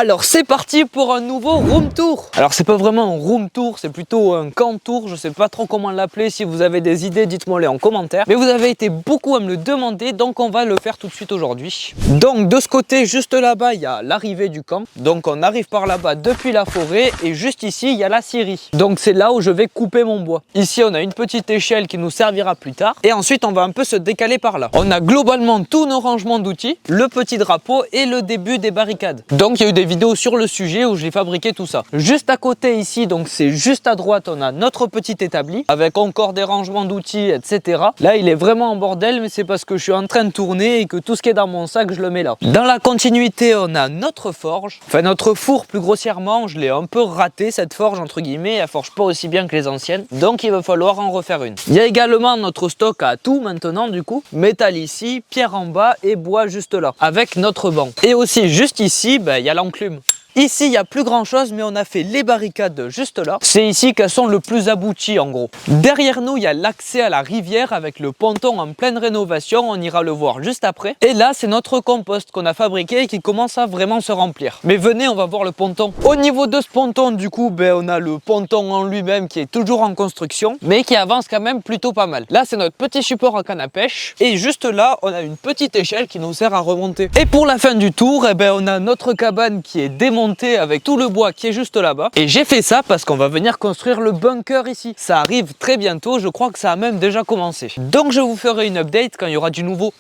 Alors c'est parti pour un nouveau room tour. Alors c'est pas vraiment un room tour, c'est plutôt un camp tour. Je sais pas trop comment l'appeler. Si vous avez des idées, dites-moi les en commentaire. Mais vous avez été beaucoup à me le demander, donc on va le faire tout de suite aujourd'hui. Donc de ce côté, juste là-bas, il y a l'arrivée du camp. Donc on arrive par là-bas depuis la forêt et juste ici, il y a la scierie. Donc c'est là où je vais couper mon bois. Ici, on a une petite échelle qui nous servira plus tard. Et ensuite, on va un peu se décaler par là. On a globalement tous nos rangements d'outils, le petit drapeau et le début des barricades. Donc il y a eu des vidéos sur le sujet où j'ai fabriqué tout ça. Juste à côté ici, donc c'est juste à droite, on a notre petit établi avec encore des rangements d'outils, etc. Là, il est vraiment en bordel, mais c'est parce que je suis en train de tourner et que tout ce qui est dans mon sac, je le mets là. Dans la continuité, on a notre forge, enfin notre four plus grossièrement. Je l'ai un peu raté cette forge entre guillemets, elle forge pas aussi bien que les anciennes, donc il va falloir en refaire une. Il y a également notre stock à tout maintenant du coup, métal ici, pierre en bas et bois juste là, avec notre banc. Et aussi juste ici, il y a l'enclume. Ici, il n'y a plus grand chose, mais on a fait les barricades juste là. C'est ici qu'elles sont le plus abouties en gros. Derrière nous, il y a l'accès à la rivière avec le ponton en pleine rénovation. On ira le voir juste après. Et là, c'est notre compost qu'on a fabriqué et qui commence à vraiment se remplir. Mais venez, on va voir le ponton. Au niveau de ce ponton, du coup, on a le ponton en lui-même qui est toujours en construction, mais qui avance quand même plutôt pas mal. Là, c'est notre petit support à canne à pêche. Et juste là, on a une petite échelle qui nous sert à remonter. Et pour la fin du tour, on a notre cabane qui est démontée avec tout le bois qui est juste là-bas. Et j'ai fait ça parce qu'on va venir construire le bunker ici. Ça arrive très bientôt, je crois que ça a même déjà commencé. Donc je vous ferai une update quand il y aura du nouveau.